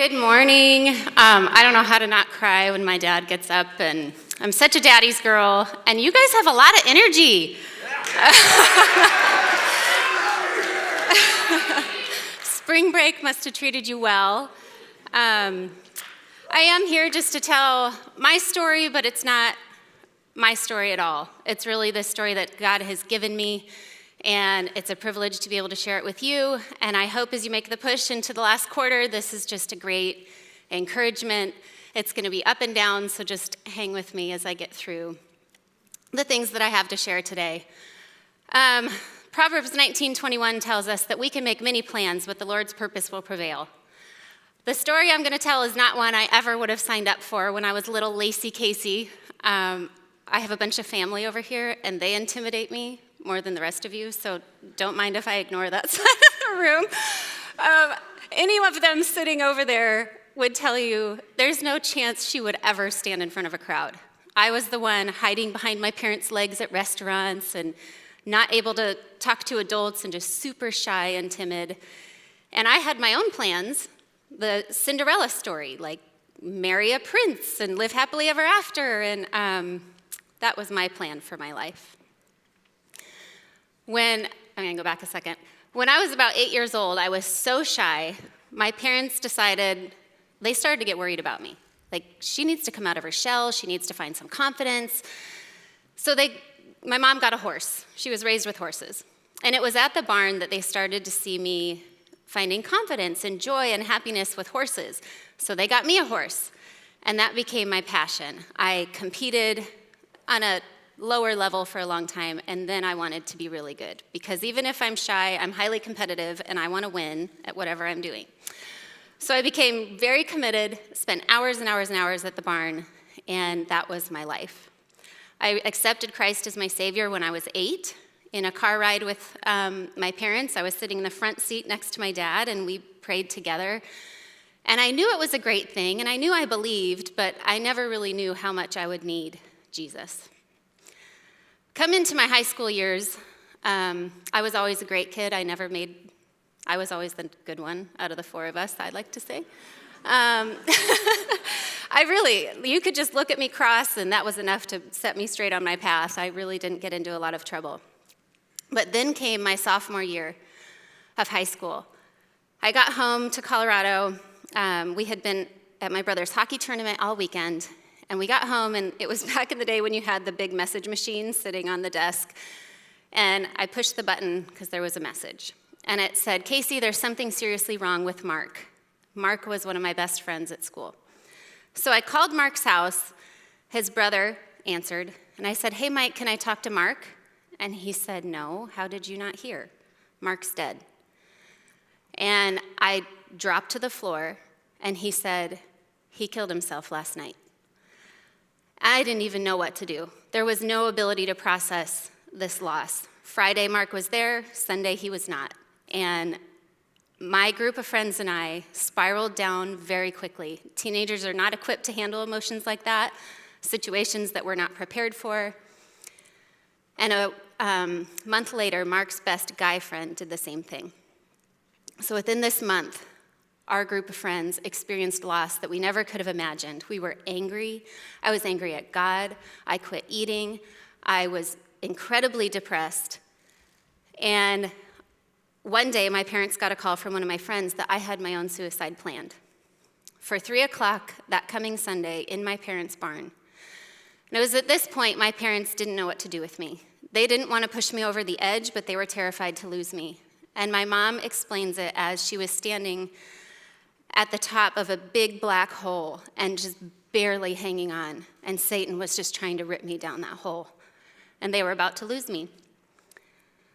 Good morning. I don't know how to not cry when my dad gets up, and I'm such a daddy's girl, and you guys have a lot of energy. Spring break must have treated you well. I am here just to tell my story, but it's not my story at all. It's really the story that God has given me, and it's a privilege to be able to share it with you. And I hope as you make the push into the last quarter, this is just a great encouragement. It's going to be up and down, so just hang with me as I get through the things that I have to share today. Proverbs 19:21 tells us that we can make many plans, but the Lord's purpose will prevail. The story I'm going to tell is not one I ever would have signed up for when I was little Lacey Kacey. I have a bunch of family over here, and they intimidate me more than the rest of you, so don't mind if I ignore that side of the room. Any of them sitting over there would tell you there's no chance she would ever stand in front of a crowd. I was the one hiding behind my parents' legs at restaurants and not able to talk to adults and just super shy and timid. And I had my own plans, the Cinderella story, like marry a prince and live happily ever after, and that was my plan for my life. I'm going to go back a second. When I was about 8 years old, I was so shy, my parents decided, they started to get worried about me. Like, she needs to come out of her shell, she needs to find some confidence. So my mom got a horse. She was raised with horses. And it was at the barn that they started to see me finding confidence and joy and happiness with horses. So they got me a horse, and that became my passion. I competed on a lower level for a long time, and then I wanted to be really good, because even if I'm shy, I'm highly competitive, and I want to win at whatever I'm doing. So I became very committed, spent hours and hours and hours at the barn, and that was my life. I accepted Christ as my Savior when I was 8 in a car ride with my parents. I was sitting in the front seat next to my dad, and we prayed together. And I knew it was a great thing, and I knew I believed, but I never really knew how much I would need Jesus. Come into my high school years, I was always a great kid. I was always the good one out of the four of us, I'd like to say. You could just look at me cross, and that was enough to set me straight on my path. I really didn't get into a lot of trouble. But then came my sophomore year of high school. I got home to Colorado. We had been at my brother's hockey tournament all weekend, and we got home, and it was back in the day when you had the big message machine sitting on the desk, and I pushed the button because there was a message. And it said, "Kacey, there's something seriously wrong with Mark." Mark was one of my best friends at school. So I called Mark's house. His brother answered, and I said, "Hey, Mike, can I talk to Mark?" And he said, "No, how did you not hear? Mark's dead." And I dropped to the floor, and he said, "He killed himself last night." I didn't even know what to do. There was no ability to process this loss. Friday, Mark was there. Sunday, he was not. And my group of friends and I spiraled down very quickly. Teenagers are not equipped to handle emotions like that, situations that we're not prepared for. And a month later, Mark's best guy friend did the same thing. So within this month, our group of friends experienced loss that we never could have imagined. We were angry. I was angry at God. I quit eating. I was incredibly depressed. And one day, my parents got a call from one of my friends that I had my own suicide planned for 3 o'clock that coming Sunday in my parents' barn. And it was at this point my parents didn't know what to do with me. They didn't want to push me over the edge, but they were terrified to lose me. And my mom explains it as she was standing at the top of a big black hole and just barely hanging on, and Satan was just trying to rip me down that hole, and they were about to lose me.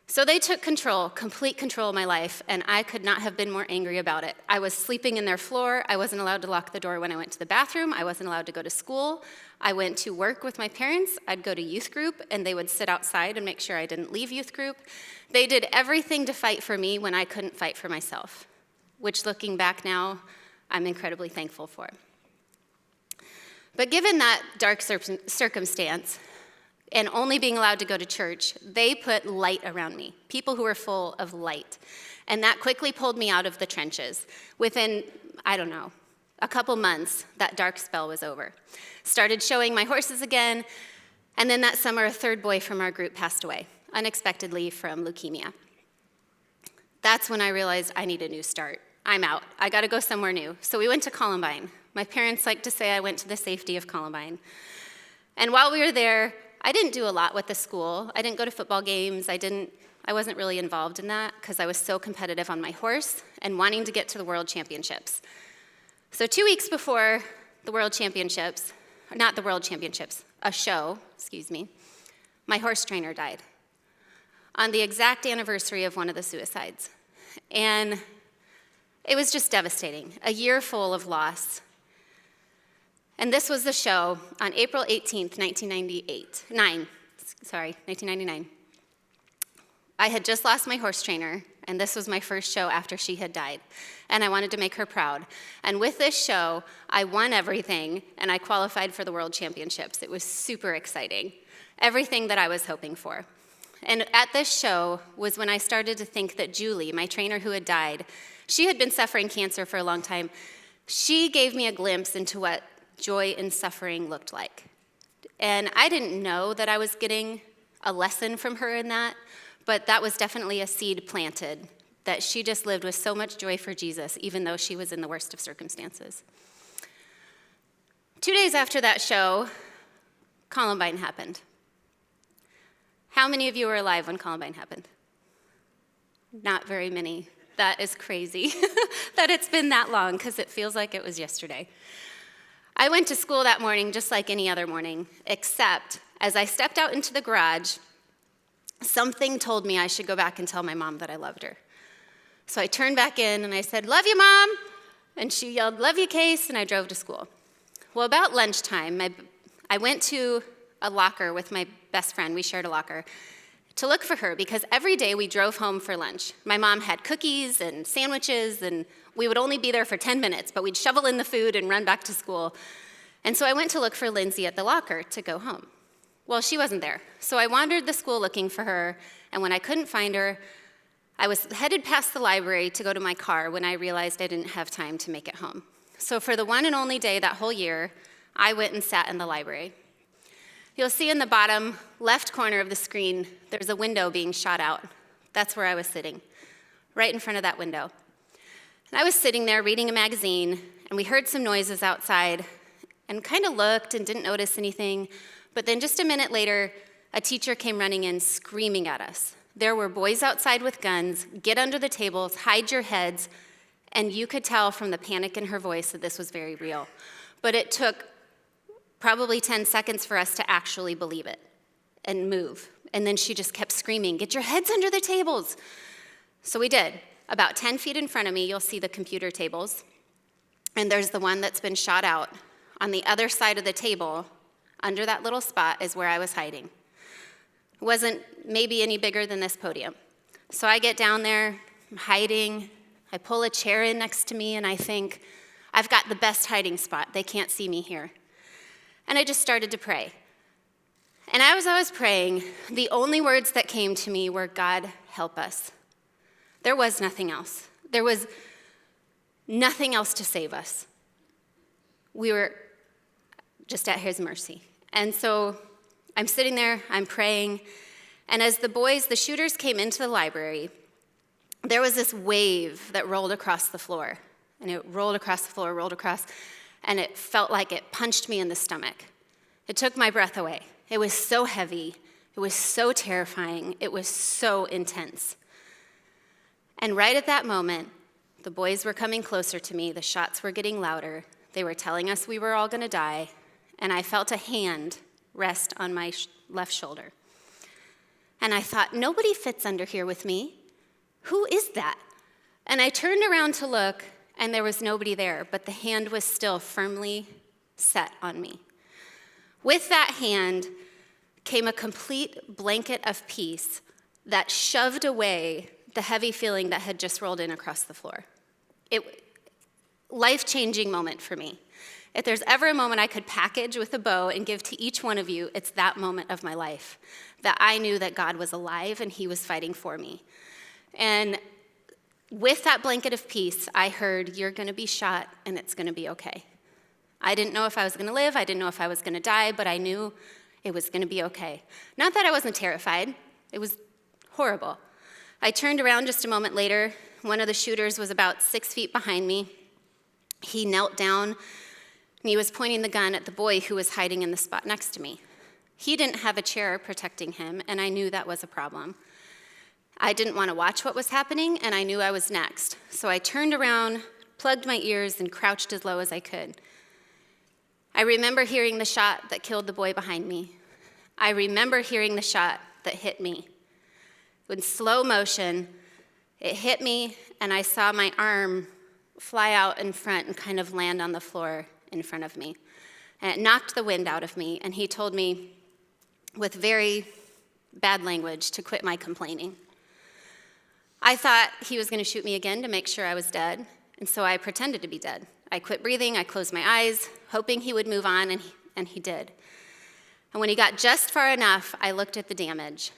So they took control, complete control of my life, and I could not have been more angry about it. I was sleeping in their floor. I wasn't allowed to lock the door when I went to the bathroom. I wasn't allowed to go to school. I went to work with my parents. I'd go to youth group, and they would sit outside and make sure I didn't leave youth group. They did everything to fight for me when I couldn't fight for myself, which, looking back now, I'm incredibly thankful for. But given that dark circumstance, and only being allowed to go to church, they put light around me, people who were full of light. And that quickly pulled me out of the trenches. Within, a couple months, that dark spell was over. Started showing my horses again, and then that summer, a third boy from our group passed away, unexpectedly from leukemia. That's when I realized I need a new start. I'm out. I got to go somewhere new. So we went to Columbine. My parents like to say I went to the safety of Columbine. And while we were there, I didn't do a lot with the school. I didn't go to football games. I wasn't really involved in that because I was so competitive on my horse and wanting to get to the world championships. So 2 weeks before the world championships, not the world championships, a show, my horse trainer died on the exact anniversary of one of the suicides. And it was just devastating, a year full of loss. And this was the show on April 18th, 1999. I had just lost my horse trainer, and this was my first show after she had died. And I wanted to make her proud. And with this show, I won everything, and I qualified for the World Championships. It was super exciting, everything that I was hoping for. And at this show was when I started to think that Julie, my trainer who had died, she had been suffering cancer for a long time. She gave me a glimpse into what joy in suffering looked like. And I didn't know that I was getting a lesson from her in that, but that was definitely a seed planted, that she just lived with so much joy for Jesus, even though she was in the worst of circumstances. 2 days after that show, Columbine happened. How many of you were alive when Columbine happened? Not very many. That is crazy that it's been that long, because it feels like it was yesterday. I went to school that morning just like any other morning, except as I stepped out into the garage, something told me I should go back and tell my mom that I loved her. So I turned back in and I said, "Love you, Mom." And she yelled, "Love you, Case," and I drove to school. Well, about lunchtime, I went to a locker with my best friend. We shared a locker to look for her, because every day we drove home for lunch. My mom had cookies and sandwiches, and we would only be there for 10 minutes, but we'd shovel in the food and run back to school. And so I went to look for Lindsay at the locker to go home. Well, she wasn't there. So I wandered the school looking for her, and when I couldn't find her, I was headed past the library to go to my car when I realized I didn't have time to make it home. So for the one and only day that whole year, I went and sat in the library. You'll see in the bottom left corner of the screen, there's a window being shot out. That's where I was sitting, right in front of that window. And I was sitting there reading a magazine, and we heard some noises outside and kind of looked and didn't notice anything. But then just a minute later, a teacher came running in screaming at us. There were boys outside with guns. "Get under the tables, hide your heads." And you could tell from the panic in her voice that this was very real. But it took probably 10 seconds for us to actually believe it and move. And then she just kept screaming, "Get your heads under the tables." So we did. About 10 feet in front of me, you'll see the computer tables. And there's the one that's been shot out. On the other side of the table, under that little spot, is where I was hiding. It wasn't maybe any bigger than this podium. So I get down there, I'm hiding. I pull a chair in next to me, and I think, I've got the best hiding spot. They can't see me here. And I just started to pray. And as I was praying, the only words that came to me were, "God, help us." There was nothing else. There was nothing else to save us. We were just at his mercy. And so I'm sitting there, I'm praying, and as the shooters came into the library, there was this wave that rolled across the floor. And it rolled across the floor, and it felt like it punched me in the stomach. It took my breath away. It was so heavy. It was so terrifying. It was so intense. And right at that moment, the boys were coming closer to me. The shots were getting louder. They were telling us we were all going to die. And I felt a hand rest on my left shoulder. And I thought, nobody fits under here with me. Who is that? And I turned around to look, and there was nobody there, but the hand was still firmly set on me. With that hand came a complete blanket of peace that shoved away the heavy feeling that had just rolled in across the floor. Life-changing moment for me. If there's ever a moment I could package with a bow and give to each one of you, it's that moment of my life, that I knew that God was alive and he was fighting for me. And with that blanket of peace, I heard, "You're going to be shot, and it's going to be okay." I didn't know if I was going to live. I didn't know if I was going to die, but I knew it was going to be okay. Not that I wasn't terrified. It was horrible. I turned around just a moment later. One of the shooters was about 6 feet behind me. He knelt down, and he was pointing the gun at the boy who was hiding in the spot next to me. He didn't have a chair protecting him, and I knew that was a problem. I didn't want to watch what was happening, and I knew I was next. So I turned around, plugged my ears, and crouched as low as I could. I remember hearing the shot that killed the boy behind me. I remember hearing the shot that hit me. In slow motion, it hit me, and I saw my arm fly out in front and kind of land on the floor in front of me. And it knocked the wind out of me, and he told me with very bad language to quit my complaining. I thought he was going to shoot me again to make sure I was dead, and so I pretended to be dead. I quit breathing, I closed my eyes, hoping he would move on, and he did. And when he got just far enough, I looked at the damage,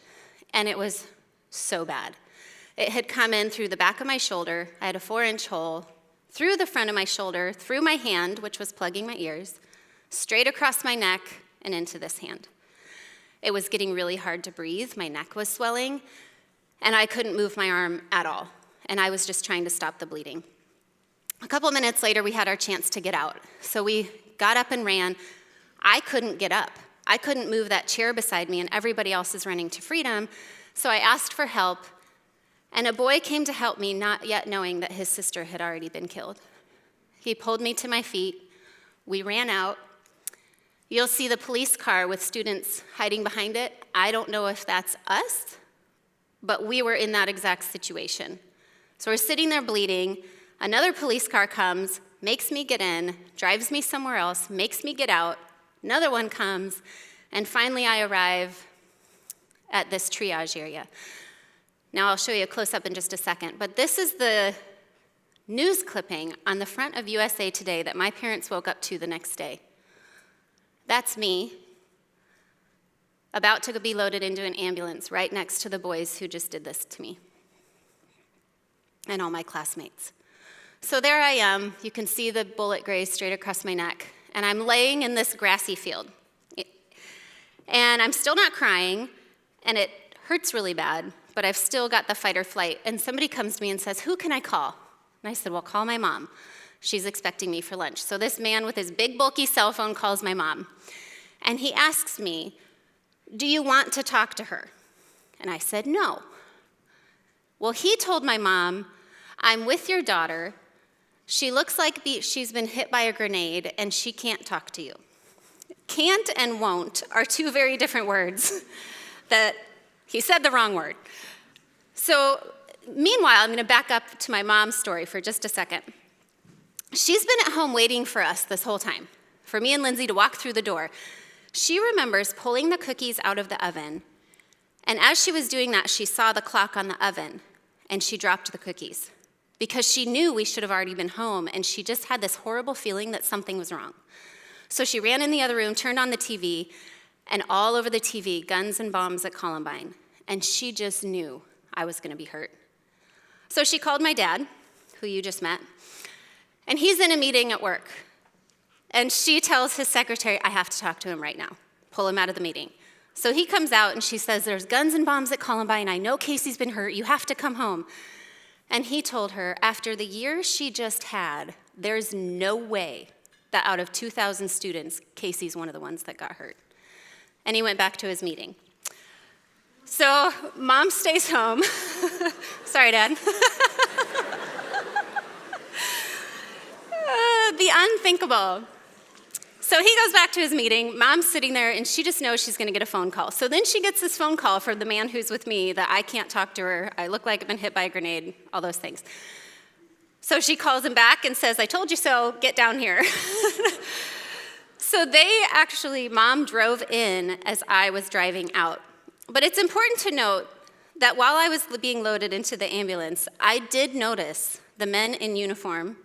and it was so bad. It had come in through the back of my shoulder. I had a 4-inch hole through the front of my shoulder, through my hand, which was plugging my ears, straight across my neck, and into this hand. It was getting really hard to breathe. My neck was swelling, and I couldn't move my arm at all, and I was just trying to stop the bleeding. A couple minutes later, we had our chance to get out. So we got up and ran. I couldn't get up. I couldn't move that chair beside me, and everybody else is running to freedom. So I asked for help, and a boy came to help me, not yet knowing that his sister had already been killed. He pulled me to my feet. We ran out. You'll see the police car with students hiding behind it. I don't know if that's us, but we were in that exact situation. So we're sitting there bleeding. Another police car comes, makes me get in, drives me somewhere else, makes me get out. Another one comes, and finally I arrive at this triage area. Now I'll show you a close-up in just a second, but this is the news clipping on the front of USA Today that my parents woke up to the next day. That's me, about to be loaded into an ambulance right next to the boys who just did this to me, and all my classmates. So there I am. You can see the bullet graze straight across my neck, and I'm laying in this grassy field. And I'm still not crying, and it hurts really bad, but I've still got the fight or flight. And somebody comes to me and says, "Who can I call?" And I said, "Well, call my mom. She's expecting me for lunch." So this man with his big, bulky cell phone calls my mom, and he asks me, "Do you want to talk to her?" And I said, "No." Well, he told my mom, "I'm with your daughter. She looks like she's been hit by a grenade, and she can't talk to you." Can't and won't are two very different words that he said the wrong word. So meanwhile, I'm going to back up to my mom's story for just a second. She's been at home waiting for us this whole time, for me and Lindsay to walk through the door. She remembers pulling the cookies out of the oven, and as she was doing that, she saw the clock on the oven, and she dropped the cookies, because she knew we should have already been home, and she just had this horrible feeling that something was wrong. So she ran in the other room, turned on the TV, and all over the TV, guns and bombs at Columbine, and she just knew I was going to be hurt. So she called my dad, who you just met, and he's in a meeting at work, and she tells his secretary, "I have to talk to him right now. Pull him out of the meeting." So he comes out, and she says, "There's guns and bombs at Columbine. I know Kacey's been hurt. You have to come home." And he told her, after the year she just had, there's no way that out of 2,000 students, Kacey's one of the ones that got hurt. And he went back to his meeting. So mom stays home. Sorry, Dad. The unthinkable. So he goes back to his meeting. Mom's sitting there, and she just knows she's going to get a phone call. So then she gets this phone call from the man who's with me that I can't talk to her. I look like I've been hit by a grenade, all those things. So she calls him back and says, "I told you so, get down here." So Mom drove in as I was driving out. But it's important to note that while I was being loaded into the ambulance, I did notice the men in uniform.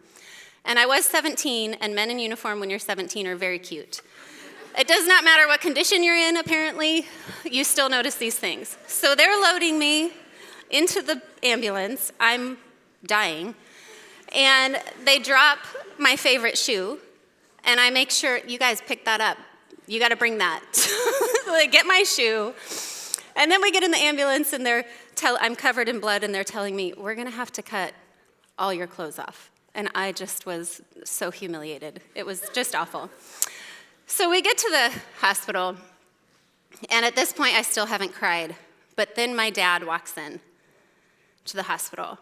And I was 17, and men in uniform when you're 17 are very cute. It does not matter what condition you're in, apparently, you still notice these things. So they're loading me into the ambulance. I'm dying. And they drop my favorite shoe, and I make sure, you guys pick that up. You got to bring that. So they get my shoe, and then we get in the ambulance, and I'm covered in blood, and they're telling me, we're going to have to cut all your clothes off. And I just was so humiliated. It was just awful. So we get to the hospital, and at this point, I still haven't cried. But then my dad walks in to the hospital,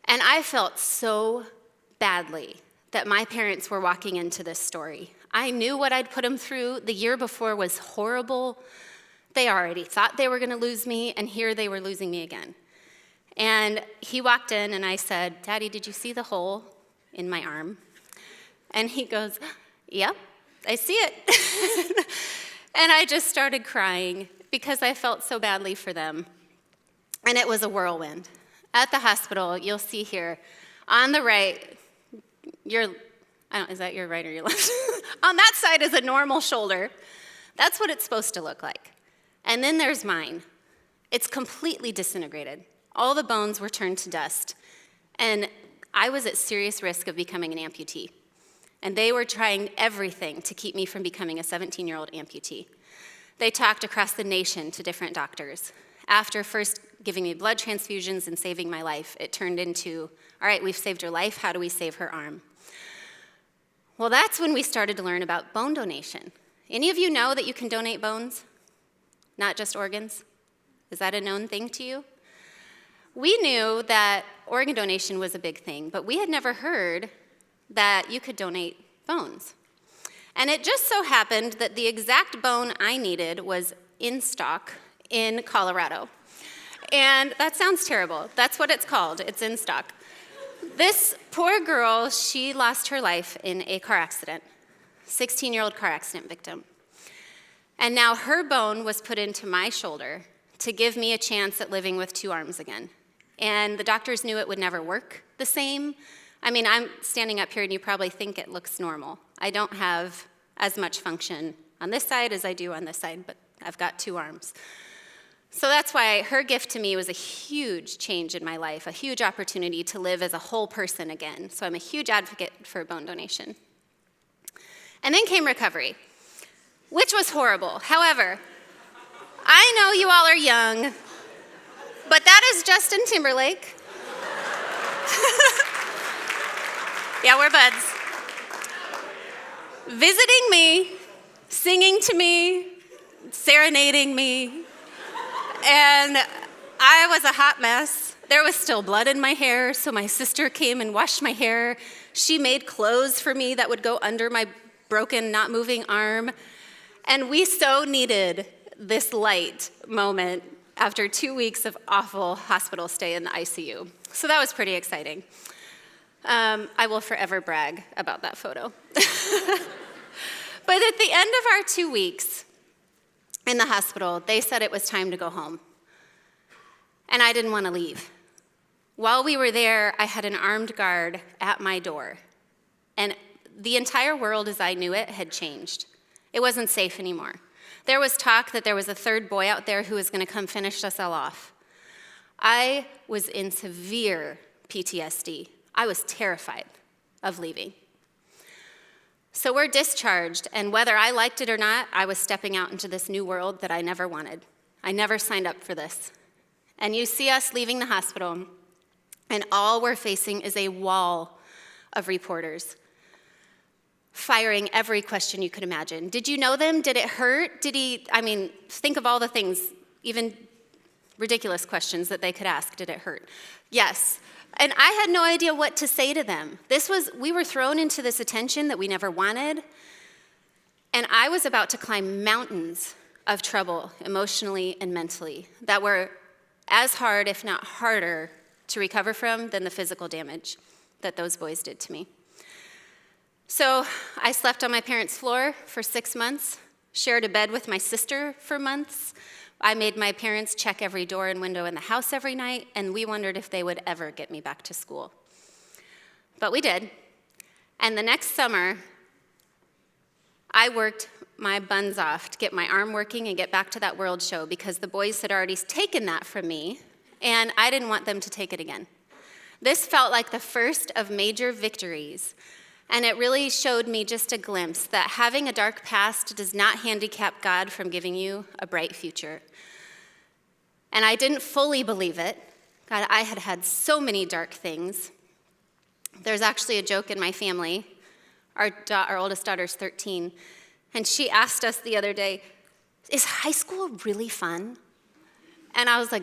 and I felt so badly that my parents were walking into this story. I knew what I'd put them through. The year before was horrible. They already thought they were going to lose me, and here they were losing me again. And he walked in, and I said, Daddy, did you see the hole in my arm? And he goes, yep, I see it. And I just started crying because I felt so badly for them. And it was a whirlwind. At the hospital, you'll see here, on the right, is that your right or your left? On that side is a normal shoulder. That's what it's supposed to look like. And then there's mine. It's completely disintegrated. All the bones were turned to dust. And I was at serious risk of becoming an amputee. And they were trying everything to keep me from becoming a 17-year-old amputee. They talked across the nation to different doctors. After first giving me blood transfusions and saving my life, it turned into, all right, we've saved your life, how do we save her arm? Well, that's when we started to learn about bone donation. Any of you know that you can donate bones, not just organs? Is that a known thing to you? We knew that organ donation was a big thing, but we had never heard that you could donate bones. And it just so happened that the exact bone I needed was in stock in Colorado. And that sounds terrible. That's what it's called. It's in stock. This poor girl, she lost her life in a car accident, 16-year-old car accident victim. And now her bone was put into my shoulder to give me a chance at living with two arms again. And the doctors knew it would never work the same. I mean, I'm standing up here and you probably think it looks normal. I don't have as much function on this side as I do on this side, but I've got two arms. So that's why her gift to me was a huge change in my life, a huge opportunity to live as a whole person again. So I'm a huge advocate for bone donation. And then came recovery, which was horrible. However, I know you all are young, but that is Justin Timberlake. Yeah, we're buds. Visiting me, singing to me, serenading me. And I was a hot mess. There was still blood in my hair, so my sister came and washed my hair. She made clothes for me that would go under my broken, not moving arm. And we so needed this light moment after 2 weeks of awful hospital stay in the ICU. So that was pretty exciting. I will forever brag about that photo. But at the end of our 2 weeks in the hospital, they said it was time to go home. And I didn't want to leave. While we were there, I had an armed guard at my door. And the entire world as I knew it had changed. It wasn't safe anymore. There was talk that there was a third boy out there who was going to come finish us all off. I was in severe PTSD. I was terrified of leaving. So we're discharged, and whether I liked it or not, I was stepping out into this new world that I never wanted. I never signed up for this. And you see us leaving the hospital, and all we're facing is a wall of reporters firing every question you could imagine. Did you know them? Did it hurt? Think of all the things, even ridiculous questions that they could ask. Did it hurt? Yes. And I had no idea what to say to them. We were thrown into this attention that we never wanted. And I was about to climb mountains of trouble, emotionally and mentally, that were as hard, if not harder, to recover from than the physical damage that those boys did to me. So I slept on my parents' floor for 6 months, shared a bed with my sister for months. I made my parents check every door and window in the house every night, and we wondered if they would ever get me back to school. But we did. And the next summer, I worked my buns off to get my arm working and get back to that world show because the boys had already taken that from me, and I didn't want them to take it again. This felt like the first of major victories, and it really showed me just a glimpse that having a dark past does not handicap God from giving you a bright future. And I didn't fully believe it. God, I had had so many dark things. There's actually a joke in my family. Our oldest daughter's 13, and she asked us the other day, "Is high school really fun?" And I was like,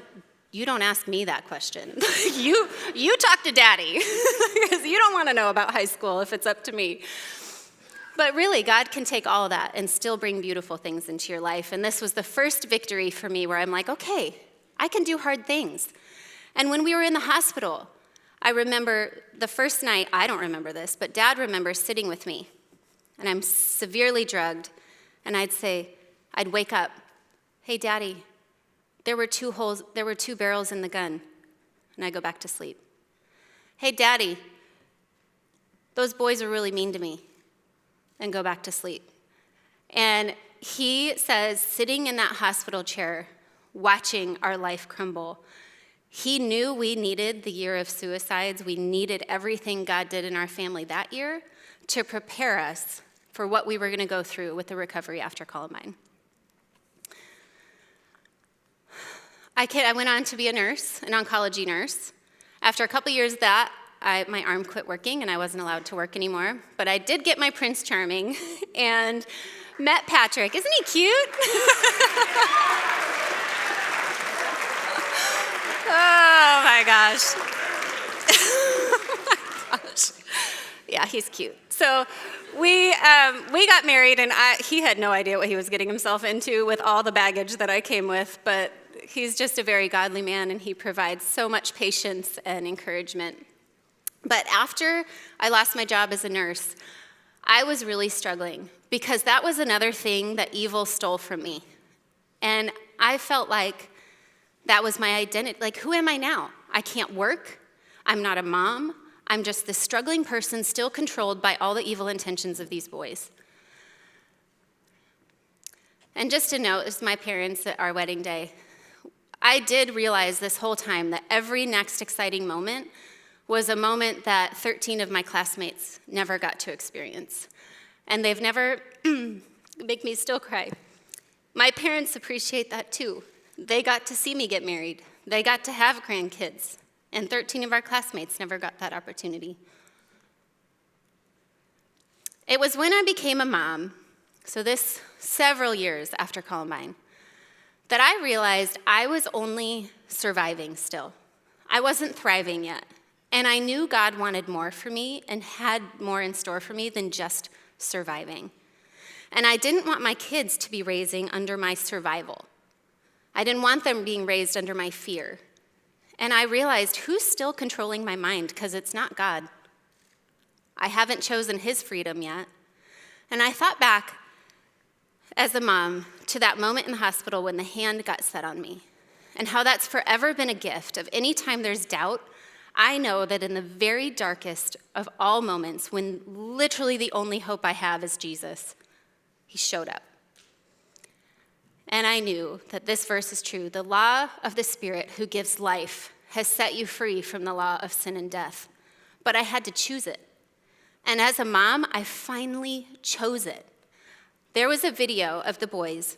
"You don't ask me that question. you talk to Daddy, because you don't want to know about high school if it's up to me." But really, God can take all of that and still bring beautiful things into your life. And this was the first victory for me where I'm like, okay, I can do hard things. And when we were in the hospital, I remember the first night, I don't remember this, but Dad remembers sitting with me, and I'm severely drugged, and I'd wake up, "Hey, Daddy, there were two barrels in the gun," and I go back to sleep. "Hey, Daddy, those boys are really mean to me," and go back to sleep. And he says, sitting in that hospital chair, watching our life crumble, he knew we needed the year of suicides. We needed everything God did in our family that year to prepare us for what we were going to go through with the recovery after Columbine. I went on to be a nurse, an oncology nurse. After a couple years of that, my arm quit working and I wasn't allowed to work anymore. But I did get my Prince Charming and met Patrick. Isn't he cute? Oh my gosh. Oh my gosh. Yeah, he's cute. So we got married, and he had no idea what he was getting himself into with all the baggage that I came with, but he's just a very godly man, and he provides so much patience and encouragement. But after I lost my job as a nurse, I was really struggling because that was another thing that evil stole from me. And I felt like that was my identity. Like, who am I now? I can't work. I'm not a mom. I'm just this struggling person still controlled by all the evil intentions of these boys. And just to note, this is my parents at our wedding day. I did realize this whole time that every next exciting moment was a moment that 13 of my classmates never got to experience. And they've never, make me still cry. My parents appreciate that too. They got to see me get married. They got to have grandkids. And 13 of our classmates never got that opportunity. It was when I became a mom, so this several years after Columbine, that I realized I was only surviving still. I wasn't thriving yet. And I knew God wanted more for me and had more in store for me than just surviving. And I didn't want my kids to be raising under my survival. I didn't want them being raised under my fear. And I realized, who's still controlling my mind? Because it's not God. I haven't chosen his freedom yet. And I thought back as a mom to that moment in the hospital when the hand got set on me, and how that's forever been a gift of any time there's doubt. I know that in the very darkest of all moments, when literally the only hope I have is Jesus, he showed up. And I knew that this verse is true. The law of the Spirit who gives life has set you free from the law of sin and death. But I had to choose it. And as a mom, I finally chose it. There was a video of the boys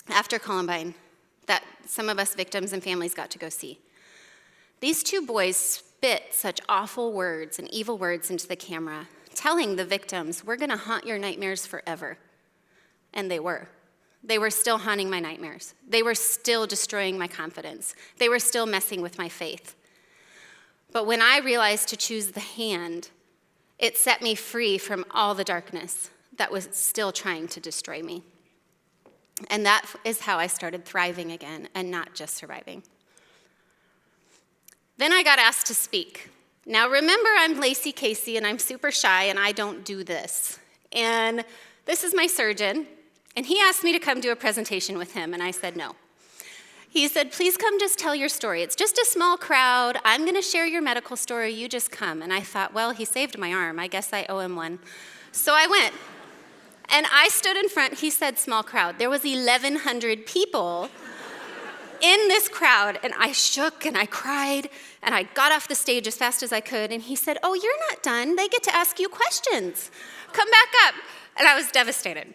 after Columbine that some of us victims and families got to go see. These two boys spit such awful words and evil words into the camera, telling the victims, "We're going to haunt your nightmares forever." And they were. They were still haunting my nightmares. They were still destroying my confidence. They were still messing with my faith. But when I realized to choose the hand, it set me free from all the darkness that was still trying to destroy me. And that is how I started thriving again and not just surviving. Then I got asked to speak. Now remember, I'm Lacey Kacey, and I'm super shy, and I don't do this. And this is my surgeon, and he asked me to come do a presentation with him, and I said no. He said, "Please come just tell your story. It's just a small crowd. I'm going to share your medical story. You just come." And I thought, well, he saved my arm. I guess I owe him one. So I went. And I stood in front. He said small crowd. There was 1,100 people in this crowd, and I shook and I cried, and I got off the stage as fast as I could, and he said, "Oh, you're not done. They get to ask you questions. Come back up." And I was devastated.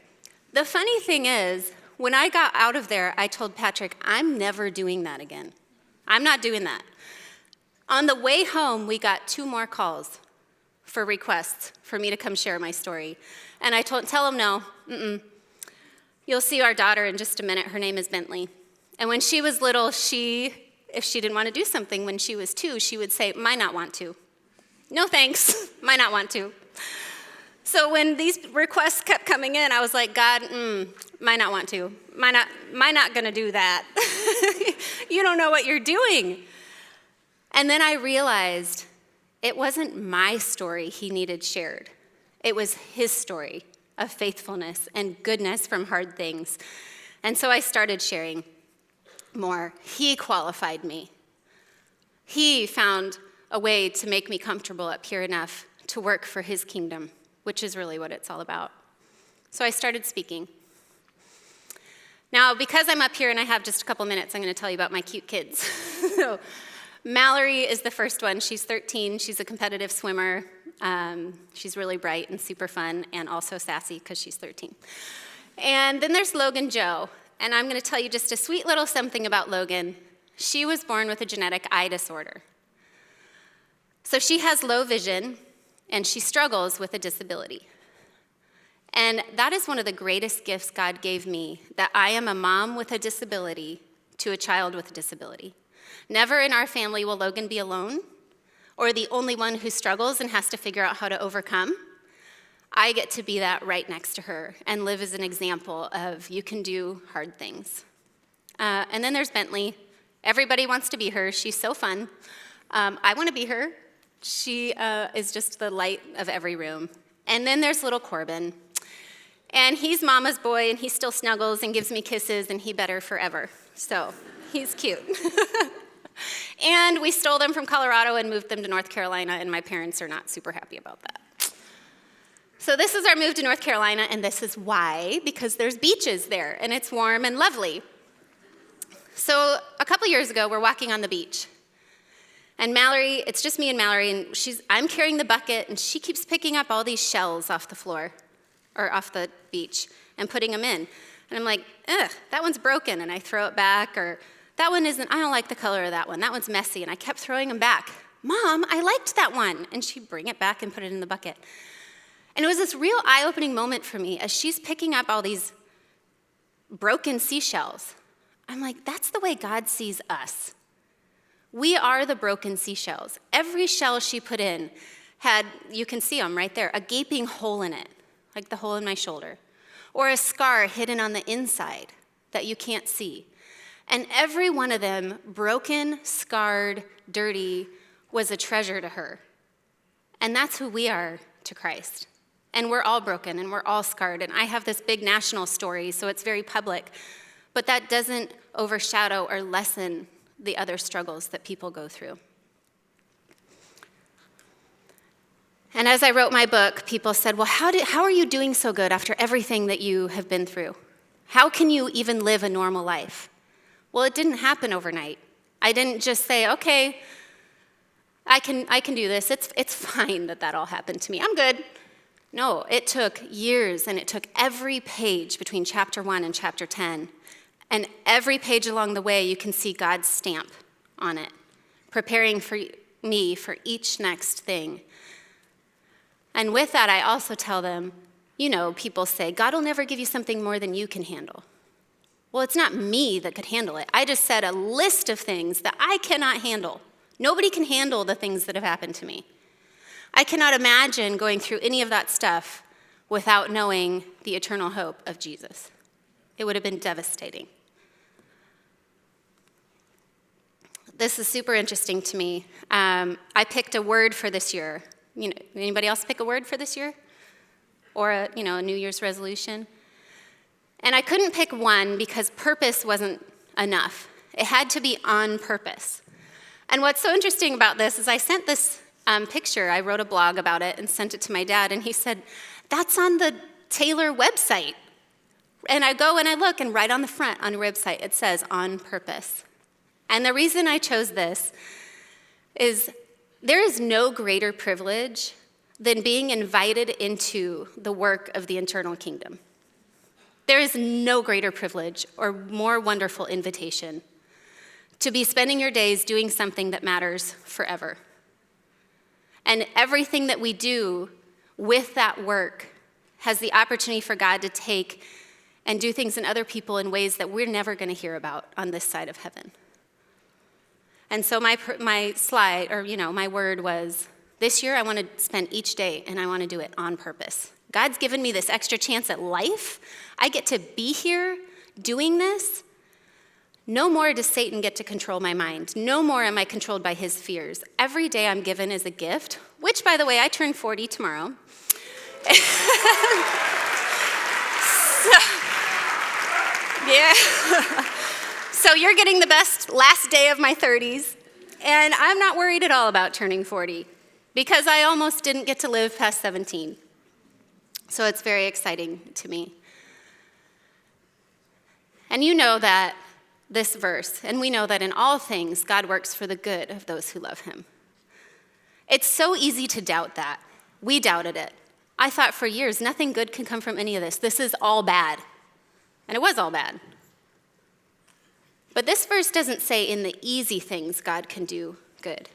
The funny thing is, when I got out of there, I told Patrick, I'm never doing that again. I'm not doing that. On the way home, we got 2 more calls for requests for me to come share my story. And I tell him no, You'll see our daughter in just a minute. Her name is Bentley. And when she was little, if she didn't want to do something when she was 2, she would say, "Might not want to." No thanks, might not want to. So when these requests kept coming in, I was like, God, might not want to. Might not gonna do that. You don't know what you're doing. And then I realized it wasn't my story he needed shared. It was his story of faithfulness and goodness from hard things. And so I started sharing more. He qualified me. He found a way to make me comfortable up here enough to work for his kingdom, which is really what it's all about. So I started speaking. Now, because I'm up here and I have just a couple minutes, I'm going to tell you about my cute kids. So, Mallory is the first one. She's 13. She's a competitive swimmer. She's really bright and super fun and also sassy because she's 13. And then there's Logan Joe. And I'm going to tell you just a sweet little something about Logan. She was born with a genetic eye disorder. So she has low vision, and she struggles with a disability. And that is one of the greatest gifts God gave me, that I am a mom with a disability to a child with a disability. Never in our family will Logan be alone or the only one who struggles and has to figure out how to overcome. I get to be that right next to her and live as an example of you can do hard things. And then there's Bentley. Everybody wants to be her. She's so fun. I want to be her. She is just the light of every room. And then there's little Corbin. And he's mama's boy, and he still snuggles and gives me kisses, and he better forever. So he's cute. And we stole them from Colorado and moved them to North Carolina, and my parents are not super happy about that. So this is our move to North Carolina, and this is why, because there's beaches there, and it's warm and lovely. So a couple years ago, we're walking on the beach. And Mallory, it's just me and Mallory, and I'm carrying the bucket, and she keeps picking up all these shells off the floor, or off the beach, and putting them in. And I'm like, ugh, that one's broken, and I throw it back, or that one isn't, I don't like the color of that one one's messy, and I kept throwing them back. Mom, I liked that one. And she'd bring it back and put it in the bucket. And it was this real eye-opening moment for me as she's picking up all these broken seashells. I'm like, that's the way God sees us. We are the broken seashells. Every shell she put in had, you can see them right there, a gaping hole in it, like the hole in my shoulder, or a scar hidden on the inside that you can't see. And every one of them, broken, scarred, dirty, was a treasure to her. And that's who we are to Christ. And we're all broken, and we're all scarred. And I have this big national story, so it's very public. But that doesn't overshadow or lessen the other struggles that people go through. And as I wrote my book, people said, well, how are you doing so good after everything that you have been through? How can you even live a normal life? Well, it didn't happen overnight. I didn't just say, okay, I can do this. It's fine that all happened to me. I'm good. No, it took years, and it took every page between chapter 1 and chapter 10. And every page along the way, you can see God's stamp on it, preparing for me for each next thing. And with that, I also tell them, people say, God will never give you something more than you can handle. Well, it's not me that could handle it. I just said a list of things that I cannot handle. Nobody can handle the things that have happened to me. I cannot imagine going through any of that stuff without knowing the eternal hope of Jesus. It would have been devastating. This is super interesting to me. I picked a word for this year. Anybody else pick a word for this year? Or a New Year's resolution? And I couldn't pick one because purpose wasn't enough. It had to be on purpose. And what's so interesting about this is I sent this picture. I wrote a blog about it and sent it to my dad, and he said, that's on the Taylor website. And I go and I look, and right on the front on the website, it says on purpose. And the reason I chose this is there is no greater privilege than being invited into the work of the eternal kingdom. There is no greater privilege or more wonderful invitation to be spending your days doing something that matters forever. And everything that we do with that work has the opportunity for God to take and do things in other people in ways that we're never going to hear about on this side of heaven. And so my slide, or my word was, this year I want to spend each day and I want to do it on purpose. God's given me this extra chance at life. I get to be here doing this. No more does Satan get to control my mind. No more am I controlled by his fears. Every day I'm given as a gift, which, by the way, I turn 40 tomorrow. So you're getting the best last day of my 30s, and I'm not worried at all about turning 40 because I almost didn't get to live past 17. So it's very exciting to me. And you know that this verse, and we know that in all things, God works for the good of those who love him. It's so easy to doubt that. We doubted it. I thought for years, nothing good can come from any of this. This is all bad. And it was all bad. But this verse doesn't say in the easy things God can do good,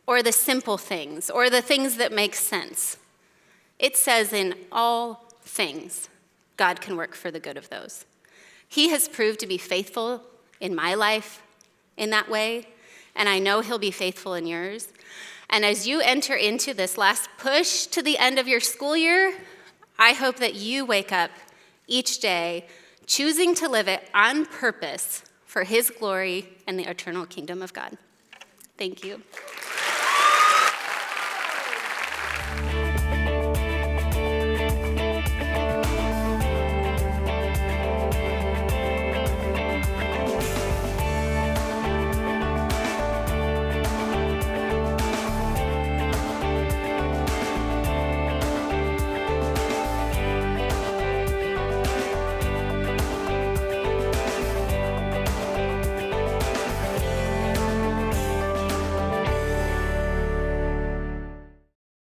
or the simple things, or the things that make sense. It says in all things, God can work for the good of those. He has proved to be faithful in my life in that way, and I know he'll be faithful in yours. And as you enter into this last push to the end of your school year, I hope that you wake up each day choosing to live it on purpose for his glory and the eternal kingdom of God. Thank you.